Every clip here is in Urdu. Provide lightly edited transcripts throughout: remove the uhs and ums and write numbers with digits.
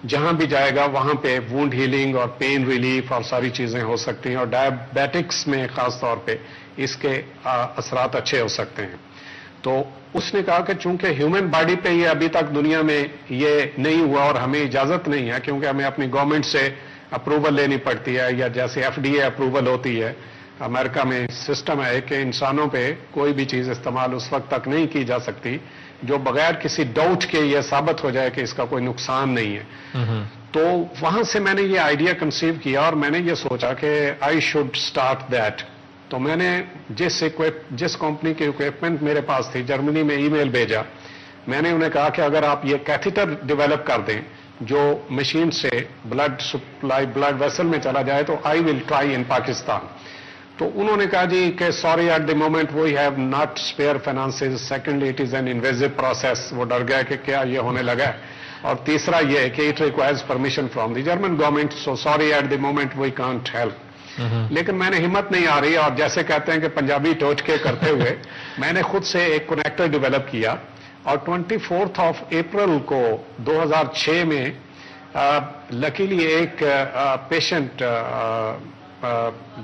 جہاں بھی جائے گا وہاں پہ وونڈ ہیلنگ اور پین ریلیف اور ساری چیزیں ہو سکتی ہیں، اور ڈائبیٹکس میں خاص طور پہ اس کے اثرات اچھے ہو سکتے ہیں۔ تو اس نے کہا کہ چونکہ ہیومن باڈی پہ یہ ابھی تک دنیا میں یہ نہیں ہوا اور ہمیں اجازت نہیں ہے، کیونکہ ہمیں اپنی گورنمنٹ سے اپروول لینی پڑتی ہے، یا جیسے ایف ڈی اے اپروول ہوتی ہے امریکہ میں سسٹم ہے کہ انسانوں پہ کوئی بھی چیز استعمال اس وقت تک نہیں کی جا سکتی جو بغیر کسی ڈاؤٹ کے یہ ثابت ہو جائے کہ اس کا کوئی نقصان نہیں ہے۔ تو وہاں سے میں نے یہ آئیڈیا کنسیو کیا اور میں نے یہ سوچا کہ آئی شوڈ اسٹارٹ دیٹ۔ تو میں نے جس کمپنی کی اکوپمنٹ میرے پاس تھی جرمنی میں ای میل بھیجا، میں نے انہیں کہا کہ اگر آپ یہ کیتھیٹر ڈیولپ کر دیں جو مشین سے بلڈ سپلائی بلڈ ویسل میں چلا جائے تو آئی ول ٹرائی ان پاکستان۔ تو انہوں نے کہا جی کہ sorry at the moment we have not spare finances, secondly it is an invasive process, وہ ڈر گیا کہ کیا یہ ہونے لگا ہے، اور تیسرا یہ کہ it requires permission from the German government, so sorry at the moment we can't help. لیکن میں نے ہمت نہیں آ رہی، اور جیسے کہتے ہیں کہ پنجابی ٹوٹکے کرتے ہوئے میں نے خود سے ایک کنیکٹر ڈیولپ کیا، اور 24 اپریل کو 2006 میں لکیلی ایک پیشنٹ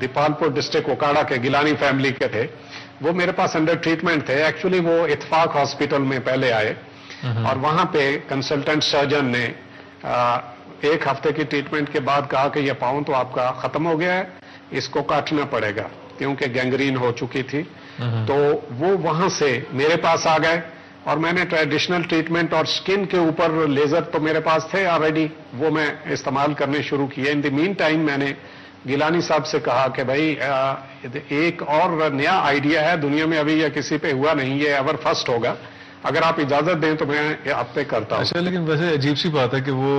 دیپالپور ڈسٹرکٹ اوکاڑا کے گیلانی فیملی کے تھے، وہ میرے پاس انڈر ٹریٹمنٹ تھے۔ ایکچولی وہ اتفاق ہاسپٹل میں پہلے آئے، اور وہاں پہ کنسلٹنٹ سرجن نے ایک ہفتے کی ٹریٹمنٹ کے بعد کہا کہ یہ پاؤں تو آپ کا ختم ہو گیا ہے، اس کو کاٹنا پڑے گا، کیونکہ گینگرین ہو چکی تھی۔ تو وہ وہاں سے میرے پاس آ گئے، اور میں نے ٹریڈیشنل ٹریٹمنٹ اور سکن کے اوپر لیزر تو میرے پاس تھے آلریڈی، وہ میں استعمال کرنے شروع کیے۔ ان دی مین ٹائم میں نے گیلانی صاحب سے کہا کہ بھائی ایک اور نیا آئیڈیا ہے، دنیا میں ابھی یہ کسی پہ ہوا نہیں، یہ ایور فرسٹ ہوگا، اگر آپ اجازت دیں تو میں آپ پہ کرتا ہوں۔ اچھا، لیکن ویسے عجیب سی بات ہے کہ وہ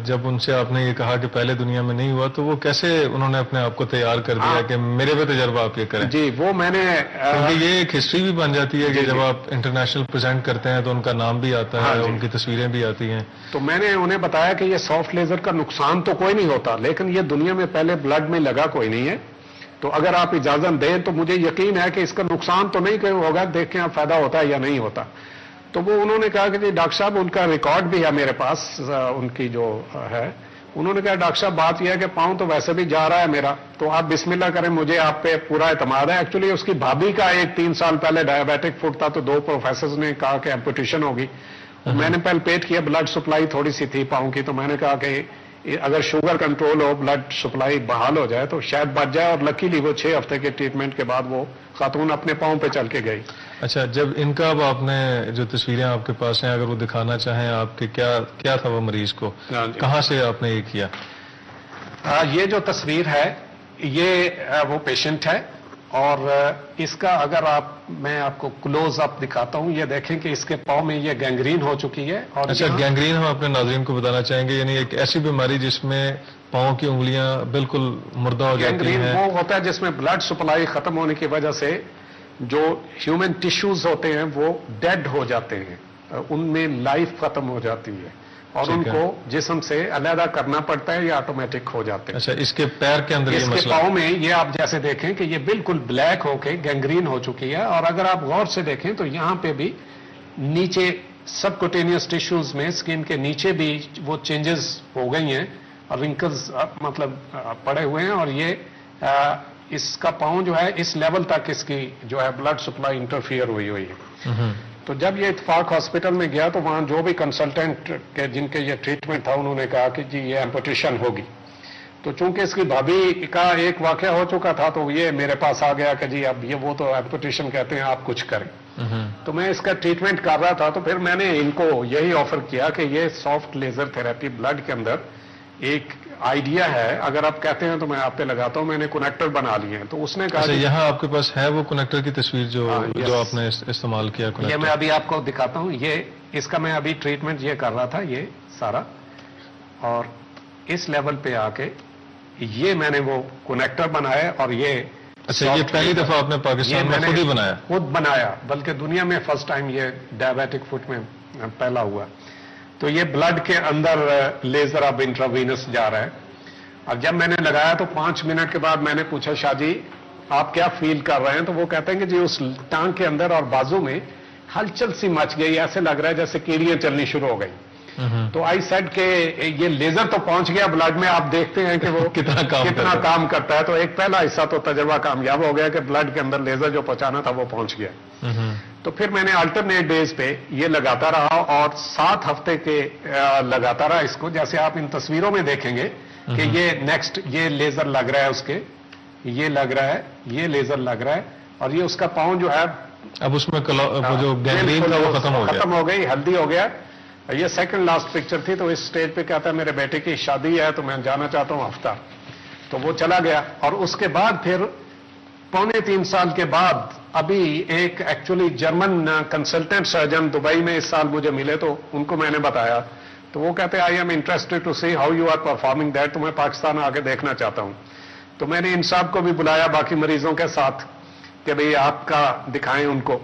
جب ان سے آپ نے یہ کہا کہ پہلے دنیا میں نہیں ہوا، تو وہ کیسے انہوں نے اپنے آپ کو تیار کر دیا کہ میرے پہ تجربہ آپ یہ کریں؟ جی وہ میں نے کیونکہ یہ ایک ہسٹری بھی بن جاتی ہے کہ جب آپ انٹرنیشنل پریزنٹ کرتے ہیں تو ان کا نام بھی آتا ہے، ان کی تصویریں بھی آتی ہیں۔ تو میں نے انہیں بتایا کہ یہ سافٹ لیزر کا نقصان تو کوئی نہیں ہوتا، لیکن یہ دنیا میں پہلے بلڈ میں لگا کوئی نہیں ہے، تو اگر آپ اجازت دیں تو مجھے یقین ہے کہ اس کا نقصان تو نہیں کوئی ہوگا، دیکھیں آپ فائدہ ہوتا ہے یا نہیں ہوتا۔ تو وہ انہوں نے کہا کہ جی ڈاکٹر صاحب ان کا ریکارڈ بھی ہے میرے پاس، ان کی جو ہے، انہوں نے کہا ڈاکٹر صاحب بات یہ ہے کہ پاؤں تو ویسے بھی جا رہا ہے میرا، تو آپ بسم اللہ کریں، مجھے آپ پہ پورا اعتماد ہے۔ ایکچولی اس کی بھابھی کا 3 سال پہلے ڈائبیٹک فٹ تھا، تو 2 پروفیسرز نے کہا کہ ایمپوٹیشن ہوگی۔ میں نے پہلے پیٹ کیا، بلڈ سپلائی تھوڑی سی تھی پاؤں کی، تو میں نے کہا کہ اگر شوگر کنٹرول ہو، بلڈ سپلائی بحال ہو جائے تو شاید بچ جائے، اور لکیلی وہ 6 ہفتے کے ٹریٹمنٹ کے بعد وہ خاتون اپنے پاؤں پہ چل کے گئی۔ اچھا، جب ان کا اب آپ نے جو تصویریں آپ کے پاس ہیں، اگر وہ دکھانا چاہیں آپ کے، کیا تھا وہ مریض کو، کہاں سے آپ نے یہ کیا؟ یہ جو تصویر ہے یہ وہ پیشنٹ ہے، اور اس کا اگر میں آپ کو کلوز اپ دکھاتا ہوں، یہ دیکھیں کہ اس کے پاؤں میں یہ گینگرین ہو چکی ہے۔ اور اچھا، گینگرین ہم اپنے ناظرین کو بتانا چاہیں گے، یعنی ایک ایسی بیماری جس میں پاؤں کی انگلیاں بالکل مردہ ہو جاتی ہیں۔ گینگرین وہ ہوتا ہے جس میں بلڈ سپلائی ختم ہونے کی وجہ سے جو ہیومن ٹیشوز ہوتے ہیں وہ ڈیڈ ہو جاتے ہیں، ان میں لائف ختم ہو جاتی ہے، اور ان کو جسم سے علیحدہ کرنا پڑتا ہے یا آٹومیٹک ہو جاتے ہیں۔ اچھا، اس کے پیر کے اندر اس کے پاؤں میں یہ آپ جیسے دیکھیں کہ یہ بالکل بلیک ہو کے گینگرین ہو چکی ہے، اور اگر آپ غور سے دیکھیں تو یہاں پہ بھی نیچے سب کوٹینیوس ٹیشوز میں اسکن کے نیچے بھی وہ چینجز ہو گئی ہیں، اور رنکلز مطلب پڑے ہوئے ہیں، اور یہ اس کا پاؤں جو ہے اس لیول تک اس کی جو ہے بلڈ سپلائی انٹرفیئر ہوئی ہے۔ تو جب یہ اتفاق ہاسپٹل میں گیا تو وہاں جو بھی کنسلٹنٹ کے جن کے یہ ٹریٹمنٹ تھا انہوں نے کہا کہ جی یہ ایمپوٹیشن ہوگی۔ تو چونکہ اس کی بھابھی کا ایک واقعہ ہو چکا تھا تو یہ میرے پاس آ گیا کہ جی اب یہ وہ تو ایمپوٹیشن کہتے ہیں، آپ کچھ کریں۔ تو میں اس کا ٹریٹمنٹ کر رہا تھا، تو پھر میں نے ان کو یہی آفر کیا کہ یہ سافٹ لیزر تھراپی بلڈ کے اندر ایک آئیڈیا ہے، اگر آپ کہتے ہیں تو میں آپ پہ لگاتا ہوں، میں نے کنیکٹر بنا لیے ہیں۔ تو اس نے کہا یہاں آپ کے پاس ہے وہ کنیکٹر کی تصویر جو آپ نے استعمال کیا؟ یہ میں ابھی آپ کو دکھاتا ہوں، یہ اس کا میں ابھی ٹریٹمنٹ یہ کر رہا تھا یہ سارا، اور اس لیول پہ آ کے یہ میں نے وہ کنیکٹر بنایا، اور یہ اچھا، یہ پہلی دفعہ آپ نے پاکستان میں خود ہی بنایا؟ خود بنایا، بلکہ دنیا میں فرسٹ ٹائم یہ ڈائبیٹک فٹ میں پہلا ہوا۔ تو یہ بلڈ کے اندر لیزر اب انٹراوینس جا رہا ہے، اور جب میں نے لگایا تو 5 منٹ کے بعد میں نے پوچھا شاہ جی آپ کیا فیل کر رہے ہیں؟ تو وہ کہتے ہیں کہ جی اس ٹانگ کے اندر اور بازو میں ہلچل سی مچ گئی، ایسے لگ رہا ہے جیسے کیڑیاں چلنی شروع ہو گئی۔ تو آئی سیڈ کہ یہ لیزر تو پہنچ گیا بلڈ میں, آپ دیکھتے ہیں کہ وہ کتنا کام کرتا ہے. تو ایک پہلا حصہ تو تجربہ کامیاب ہو گیا کہ بلڈ کے اندر لیزر جو پہنچانا تھا وہ پہنچ گیا. تو پھر میں نے الٹرنیٹ ڈیز پہ یہ لگاتا رہا اور 7 ہفتے کے لگاتا رہا اس کو. جیسے آپ ان تصویروں میں دیکھیں گے کہ یہ نیکسٹ یہ لیزر لگ رہا ہے, اس کے یہ لگ رہا ہے, یہ لیزر لگ رہا ہے, اور یہ اس کا پاؤں جو ہے اب اس میں جو گینگرین تھا وہ ختم ہو گئی, ہلدی ہو گیا. یہ سیکنڈ لاسٹ پکچر تھی. تو اس سٹیج پہ کہتا ہے میرے بیٹے کی شادی ہے تو میں جانا چاہتا ہوں ہفتہ. تو وہ چلا گیا. اور اس کے بعد پھر 2.25 سال کے بعد ابھی ایک actually German consultant surgeon Dubai میں اس سال مجھے ملے, تو ان کو میں نے بتایا تو وہ کہتے ہیں I am interested to see how you are performing that, تو میں پاکستان آ کے دیکھنا چاہتا ہوں. تو میں نے ان صاحب کو بھی بلایا باقی مریضوں کے ساتھ کہ بھئی آپ کا دکھائیں ان کو.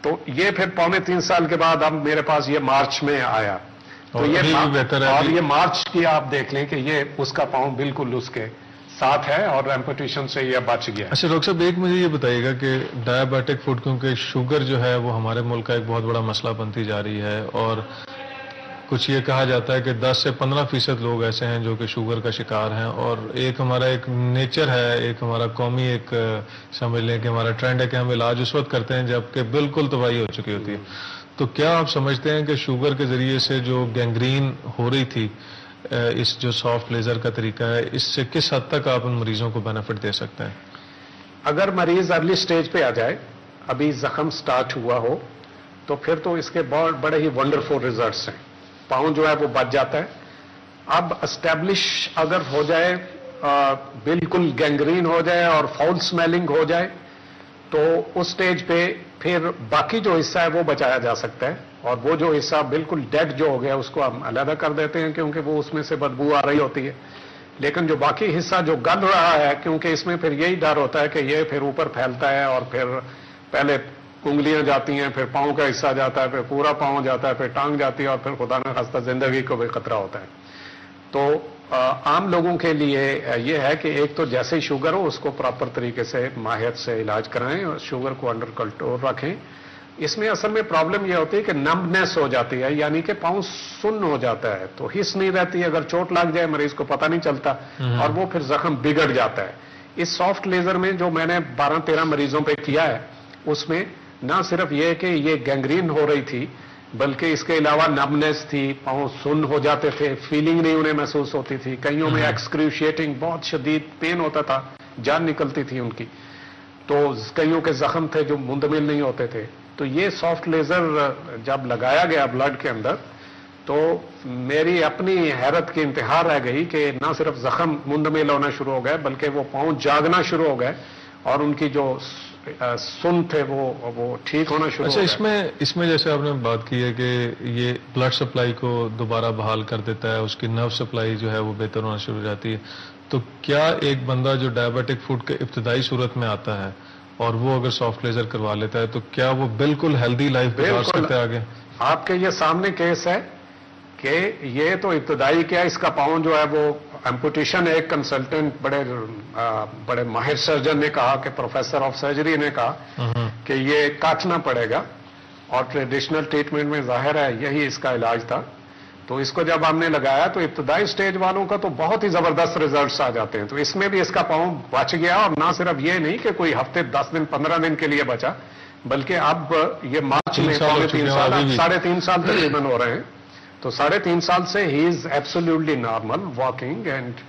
تو یہ پھر 2.25 سال کے بعد اب میرے پاس یہ مارچ میں آیا. تو یہ مارچ کی آپ دیکھ لیں کہ یہ اس کا پاؤں بالکل اس کے ساتھ ہے اور ایمپوٹیشن سے یہ بچ گیا. اچھا ڈاکٹر صاحب, ایک مجھے یہ بتائیے گا کہ ڈائبیٹک فوڈ, کیونکہ شوگر جو ہے وہ ہمارے ملک کا ایک بہت بڑا مسئلہ بنتی جا رہی ہے, اور کچھ یہ کہا جاتا ہے کہ 10 سے 15% لوگ ایسے ہیں جو کہ شوگر کا شکار ہیں, اور ایک ہمارا ایک نیچر ہے, ایک ہمارا قومی ایک سمجھ لیں کہ ہمارا ٹرینڈ ہے کہ ہم علاج اس وقت کرتے ہیں جبکہ بالکل تباہی ہو چکی ہوتی ہے. تو کیا آپ سمجھتے ہیں کہ شوگر کے ذریعے سے جو گینگرین ہو رہی تھی, اس جو سافٹ لیزر کا طریقہ ہے, اس سے کس حد تک آپ ان مریضوں کو بینیفٹ دے سکتے ہیں؟ اگر مریض ارلی سٹیج پہ آ جائے, ابھی زخم سٹارٹ ہوا ہو, تو پھر تو اس کے بڑے ہی ونڈرفل ریزلٹس ہیں. پاؤں جو ہے وہ بچ جاتا ہے. اب اسٹیبلش اگر ہو جائے, بالکل گینگرین ہو جائے اور فاؤل سمیلنگ ہو جائے, تو اس سٹیج پہ پھر باقی جو حصہ ہے وہ بچایا جا سکتا ہے, اور وہ جو حصہ بالکل ڈیڈ جو ہو گیا اس کو ہم علیحدہ کر دیتے ہیں کیونکہ وہ اس میں سے بدبو آ رہی ہوتی ہے. لیکن جو باقی حصہ جو گل رہا ہے, کیونکہ اس میں پھر یہی ڈر ہوتا ہے کہ یہ پھر اوپر پھیلتا ہے اور پھر پہلے انگلیاں جاتی ہیں, پھر پاؤں کا حصہ جاتا ہے, پھر پورا پاؤں جاتا ہے, پھر ٹانگ جاتی ہے, اور پھر خدا نہ خواستہ زندگی کو بھی خطرہ ہوتا ہے. تو عام لوگوں کے لیے یہ ہے کہ ایک تو جیسے ہی شوگر ہو اس کو پراپر طریقے سے ماہر سے علاج کرائیں اور شوگر کو انڈر کنٹرول رکھیں. اس میں اصل میں پرابلم یہ ہوتی ہے کہ نمبنیس ہو جاتی ہے, یعنی کہ پاؤں سن ہو جاتا ہے, تو حس نہیں رہتی. اگر چوٹ لگ جائے مریض کو پتہ نہیں چلتا, اور وہ پھر زخم بگڑ جاتا ہے. اس سافٹ لیزر میں جو میں نے 12-13 مریضوں پہ کیا ہے, اس میں نہ صرف یہ کہ یہ گینگرین ہو رہی تھی, بلکہ اس کے علاوہ نمبنیس تھی, پاؤں سن ہو جاتے تھے, فیلنگ نہیں انہیں محسوس ہوتی تھی, کئیوں میں ایکسکریوشیٹنگ بہت شدید پین ہوتا تھا, جان نکلتی تھی ان کی, تو کئیوں کے زخم تھے جو مندمل نہیں ہوتے تھے. تو یہ سافٹ لیزر جب لگایا گیا بلڈ کے اندر, تو میری اپنی حیرت کی انتہا رہ گئی کہ نہ صرف زخم مندمل ہونا شروع ہو گئے بلکہ وہ پاؤں جاگنا شروع ہو گئے, اور ان کی جو سن تھے وہ ٹھیک ہونا شروع ہو گئے. اچھا, اس میں جیسے آپ نے بات کی ہے کہ یہ بلڈ سپلائی کو دوبارہ بحال کر دیتا ہے, اس کی نرو سپلائی جو ہے وہ بہتر ہونا شروع ہو جاتی ہے. تو کیا ایک بندہ جو ڈائبیٹک فوڈ کے ابتدائی صورت میں آتا ہے اور وہ اگر سافٹ لیزر کروا لیتا ہے, تو کیا وہ بالکل ہیلدی لائف گزار سکتا ہے آگے؟ آپ کے یہ سامنے کیس ہے کہ یہ تو ابتدائی کیا, اس کا پاؤں جو ہے وہ ایمپوٹیشن, ایک کنسلٹنٹ بڑے ماہر سرجن نے کہا کہ پروفیسر آف سرجری نے کہا کہ یہ کاٹنا پڑے گا, اور ٹریڈیشنل ٹریٹمنٹ میں ظاہر ہے یہی اس کا علاج تھا. تو اس کو جب ہم نے لگایا تو ابتدائی سٹیج والوں کا تو بہت ہی زبردست ریزلٹس آ جاتے ہیں. تو اس میں بھی اس کا پاؤں بچ گیا, اور نہ صرف یہ نہیں کہ کوئی ہفتے 10 دن 15 دن کے لیے بچا, بلکہ اب یہ مارچ میں 3.5 سال تقریباً ہو رہے ہیں. تو 3.5 سال سے ہی is absolutely normal walking, and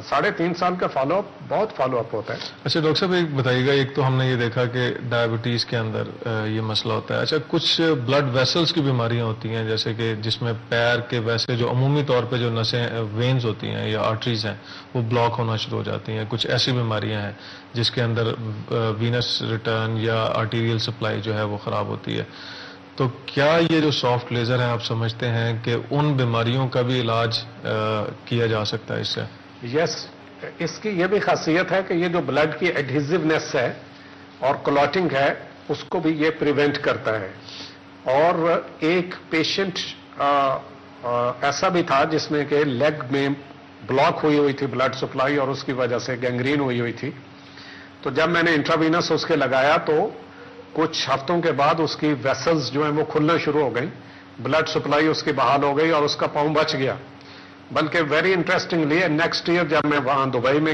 3.5 سال کا فالو اپ, بہت فالو اپ ہوتا ہے. اچھا ڈاکٹر صاحب, ایک بتائیے گا, ایک تو ہم نے یہ دیکھا کہ ڈائبٹیز کے اندر یہ مسئلہ ہوتا ہے. اچھا, کچھ بلڈ ویسلز کی بیماریاں ہوتی ہیں, جیسے کہ جس میں پیر کے ویسے جو عمومی طور پہ جو نسیں وینز ہوتی ہیں یا آرٹریز ہیں وہ بلاک ہونا شروع ہو جاتی ہیں. کچھ ایسی بیماریاں ہیں جس کے اندر وینس ریٹرن یا آرٹیریل سپلائی جو ہے وہ خراب ہوتی ہے. تو کیا یہ جو سافٹ لیزر ہیں آپ سمجھتے ہیں کہ ان بیماریوں کا بھی علاج کیا جا سکتا ہے اس سے؟ یس, اس کی یہ بھی خاصیت ہے کہ یہ جو بلڈ کی ایڈہیزونیس ہے اور کلاٹنگ ہے اس کو بھی یہ پریونٹ کرتا ہے. اور ایک پیشنٹ ایسا بھی تھا جس میں کہ لیگ میں بلاک ہوئی تھی بلڈ سپلائی, اور اس کی وجہ سے گینگرین ہوئی تھی. تو جب میں نے انٹراوینس اس کے لگایا تو کچھ ہفتوں کے بعد اس کی ویسلز جو ہیں وہ کھلنا شروع ہو گئیں, بلڈ سپلائی اس کی بحال ہو گئی اور اس کا پاؤں بچ گیا. بلکہ ویری انٹرسٹنگلی نیکسٹ ایئر جب میں وہاں دبئی میں